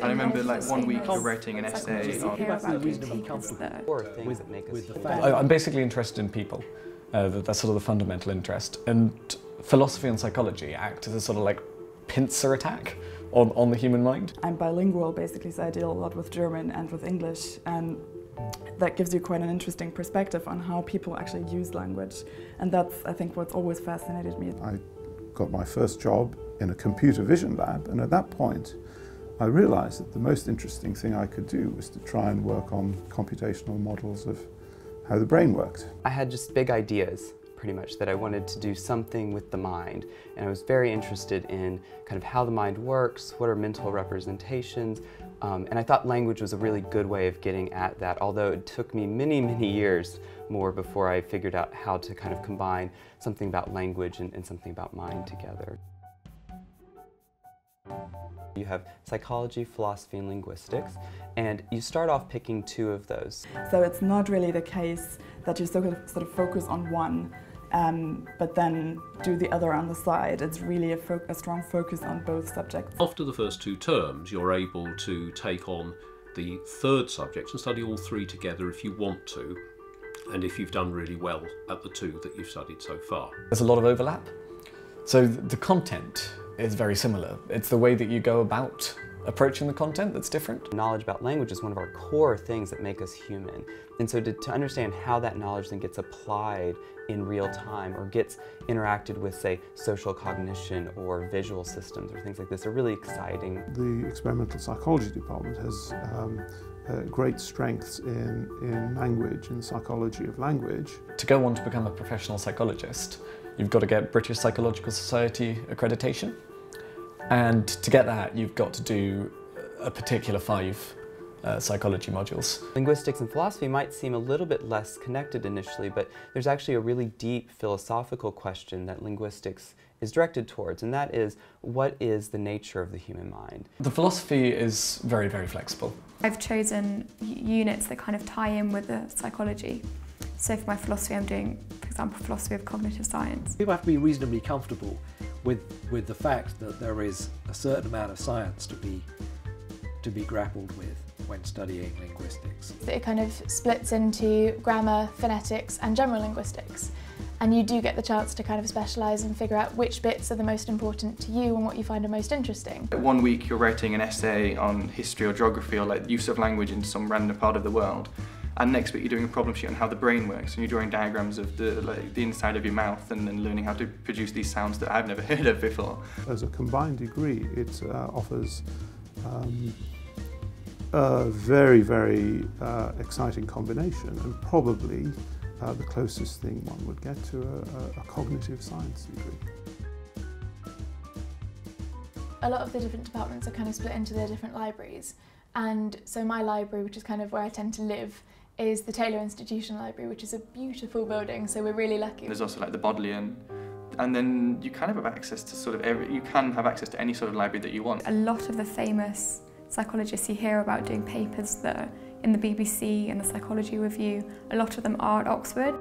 I remember like one week you're writing an essay on... reasonably comfortable with the fact. I'm basically interested in people. That's sort of the fundamental interest. And philosophy and psychology act as a sort of like pincer attack on the human mind. I'm bilingual basically, so I deal a lot with German and with English, and that gives you quite an interesting perspective on how people actually use language. And that's, I think, what's always fascinated me. I got my first job in a computer vision lab, and at that point I realized that the most interesting thing I could do was to try and work on computational models of how the brain worked. I had just big ideas, pretty much, that I wanted to do something with the mind, and I was very interested in kind of how the mind works, what are mental representations, and I thought language was a really good way of getting at that, although it took me many, many years more before I figured out how to kind of combine something about language and something about mind together. You have psychology, philosophy, and linguistics, and you start off picking two of those. So it's not really the case that you sort of focus on one, but then do the other on the side. It's really a strong focus on both subjects. After the first two terms, you're able to take on the third subject and study all three together if you want to, and if you've done really well at the two that you've studied so far. There's a lot of overlap. So the content is very similar. It's the way that you go about approaching the content that's different. Knowledge about language is one of our core things that make us human. And so to understand how that knowledge then gets applied in real time or gets interacted with, say, social cognition or visual systems or things like this are really exciting. The experimental psychology department has great strengths in language and psychology of language. To go on to become a professional psychologist, you've got to get British Psychological Society accreditation. And to get that, you've got to do a particular 5 psychology modules. Linguistics and philosophy might seem a little bit less connected initially, but there's actually a really deep philosophical question that linguistics is directed towards, and that is, what is the nature of the human mind? The philosophy is very, very flexible. I've chosen units that kind of tie in with the psychology. So for my philosophy, I'm doing, for example, philosophy of cognitive science. People have to be reasonably comfortable with the fact that there is a certain amount of science to be grappled with when studying linguistics. It kind of splits into grammar, phonetics and general linguistics, and you do get the chance to kind of specialise and figure out which bits are the most important to you and what you find are most interesting. One week you're writing an essay on history or geography or like use of language in some random part of the world, and next week you're doing a problem sheet on how the brain works and you're drawing diagrams of the inside of your mouth and then learning how to produce these sounds that I've never heard of before. As a combined degree, it offers a very, very exciting combination, and probably the closest thing one would get to a cognitive science degree. A lot of the different departments are kind of split into their different libraries, and so my library, which is kind of where I tend to live, is the Taylor Institution Library, which is a beautiful building, so we're really lucky. There's also like the Bodleian, and then you kind of have access to sort of you can have access to any sort of library that you want. A lot of the famous psychologists you hear about doing papers that are in the BBC and the Psychology Review, a lot of them are at Oxford.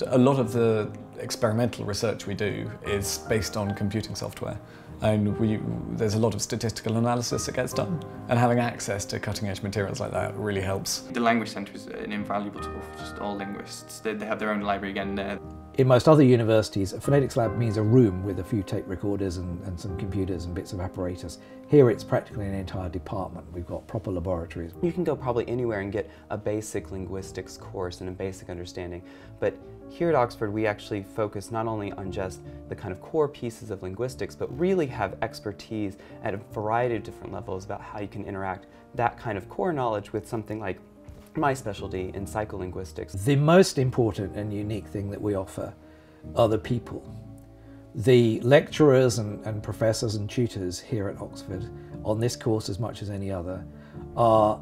A lot of the experimental research we do is based on computing software, and there's a lot of statistical analysis that gets done, and having access to cutting-edge materials like that really helps. The Language Centre is an invaluable tool for just all linguists. They have their own library again there. In most other universities, a phonetics lab means a room with a few tape recorders and some computers and bits of apparatus. Here it's practically an entire department. We've got proper laboratories. You can go probably anywhere and get a basic linguistics course and a basic understanding, but here at Oxford we actually focus not only on just the kind of core pieces of linguistics, but really have expertise at a variety of different levels about how you can interact that kind of core knowledge with something like my specialty in psycholinguistics. The most important and unique thing that we offer are the people. The lecturers and professors and tutors here at Oxford on this course, as much as any other, are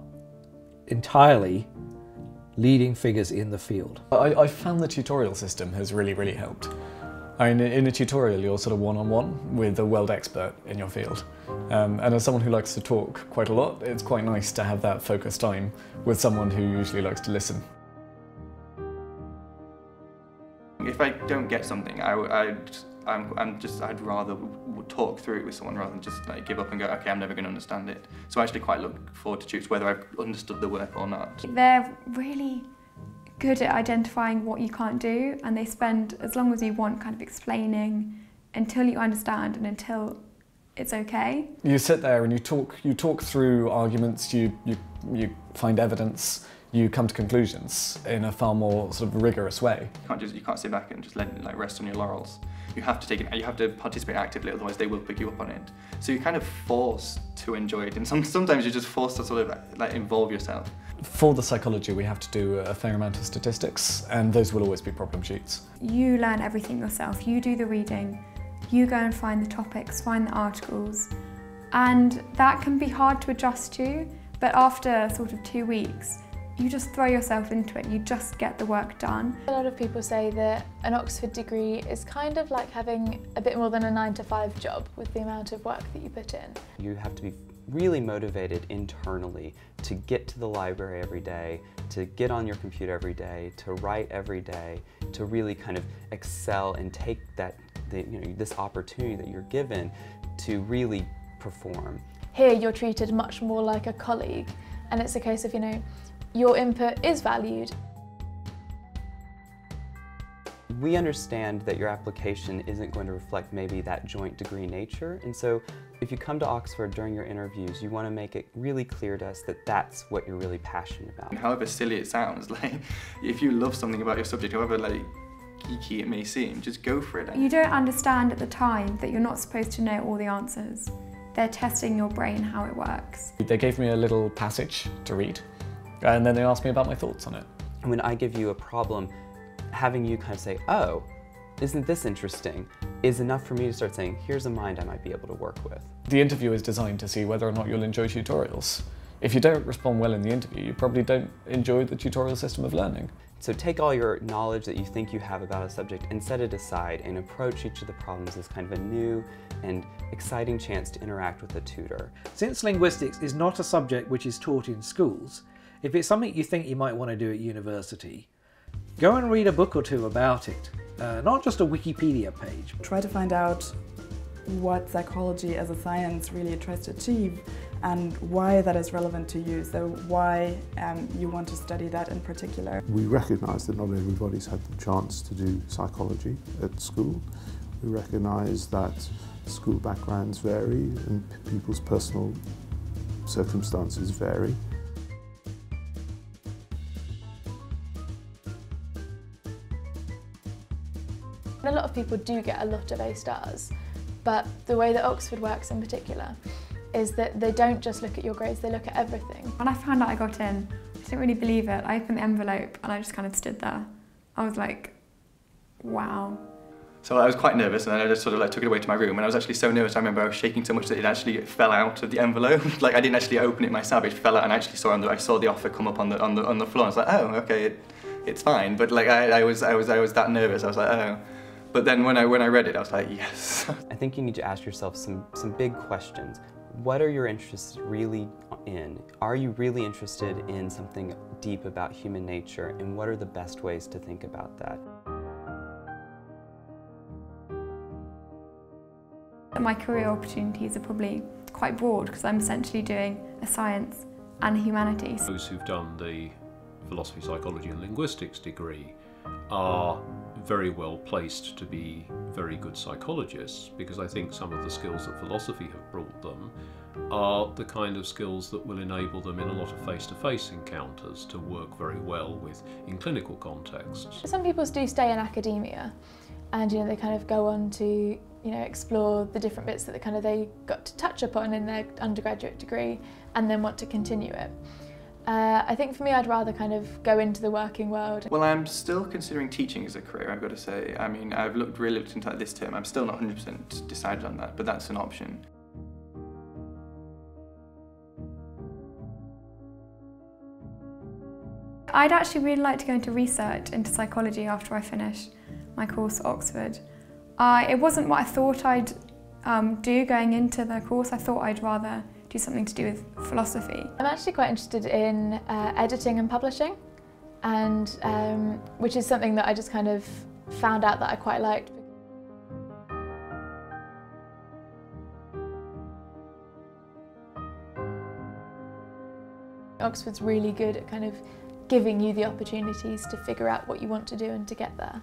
entirely leading figures in the field. I found the tutorial system has really, really helped. In a tutorial, you're sort of one-on-one with a world expert in your field. And as someone who likes to talk quite a lot, it's quite nice to have that focused time with someone who usually likes to listen. If I don't get something, I'd rather talk through it with someone rather than just like give up and go, okay, I'm never going to understand it. So I actually quite look forward to tutors, whether I've understood the work or not. They're really good at identifying what you can't do, and they spend as long as you want kind of explaining until you understand and until it's okay. You sit there and you talk through arguments, you find evidence, you come to conclusions in a far more sort of rigorous way. You can't sit back and just let it like rest on your laurels. You have to take it. You have to participate actively, otherwise they will pick you up on it. So you're kind of forced to enjoy it, and sometimes you're just forced to sort of like involve yourself. For the psychology, we have to do a fair amount of statistics, and those will always be problem sheets. You learn everything yourself. You do the reading. You go and find the topics, find the articles, and that can be hard to adjust to. But after sort of 2 weeks, you just throw yourself into it, you just get the work done. A lot of people say that an Oxford degree is kind of like having a bit more than a 9-to-5 job with the amount of work that you put in. You have to be really motivated internally to get to the library every day, to get on your computer every day, to write every day, to really kind of excel and take that, this opportunity that you're given to really perform. Here you're treated much more like a colleague, and it's a case of, your input is valued. We understand that your application isn't going to reflect maybe that joint degree nature, and so if you come to Oxford during your interviews, you want to make it really clear to us that that's what you're really passionate about. However silly it sounds, like if you love something about your subject, however like geeky it may seem, just go for it. You don't understand at the time that you're not supposed to know all the answers. They're testing your brain, how it works. They gave me a little passage to read, and then they asked me about my thoughts on it. When I give you a problem, having you kind of say, oh, isn't this interesting, is enough for me to start saying, here's a mind I might be able to work with. The interview is designed to see whether or not you'll enjoy tutorials. If you don't respond well in the interview, you probably don't enjoy the tutorial system of learning. So take all your knowledge that you think you have about a subject and set it aside and approach each of the problems as kind of a new and exciting chance to interact with a tutor. Since linguistics is not a subject which is taught in schools, if it's something you think you might want to do at university, go and read a book or two about it, not just a Wikipedia page. Try to find out what psychology as a science really tries to achieve and why that is relevant to you, so why you want to study that in particular. We recognise that not everybody's had the chance to do psychology at school. We recognise that school backgrounds vary and people's personal circumstances vary. A lot of people do get a lot of A stars, but the way that Oxford works in particular is that they don't just look at your grades, they look at everything. When I found out I got in, I didn't really believe it. I opened the envelope and I just kind of stood there. I was like, wow. So I was quite nervous, and then I just sort of like took it away to my room, and I was actually so nervous. I remember I was shaking so much that it actually fell out of the envelope. Like I didn't actually open it myself; it fell out, and I actually I saw the offer come up on the floor. I was like, oh, okay, it's fine. But like I was that nervous. I was like, oh. But then when I read it, I was like, yes. I think you need to ask yourself some big questions. What are your interests really in? Are you really interested in something deep about human nature, and what are the best ways to think about that? My career opportunities are probably quite broad because I'm essentially doing a science and a humanities. Those who've done the philosophy, psychology and linguistics degree are very well placed to be very good psychologists, because I think some of the skills that philosophy have brought them are the kind of skills that will enable them in a lot of face-to-face encounters to work very well with in clinical contexts. Some people do stay in academia and they kind of go on to explore the different bits that they got to touch upon in their undergraduate degree and then want to continue it. I think for me, I'd rather kind of go into the working world. Well, I'm still considering teaching as a career, I've got to say. I mean, I've really looked into that this term. I'm still not 100% decided on that, but that's an option. I'd actually really like to go into research into psychology after I finish my course at Oxford. It wasn't what I thought I'd do going into the course. I thought I'd rather do something to do with philosophy. I'm actually quite interested in editing and publishing, and which is something that I just kind of found out that I quite liked. Oxford's really good at kind of giving you the opportunities to figure out what you want to do and to get there.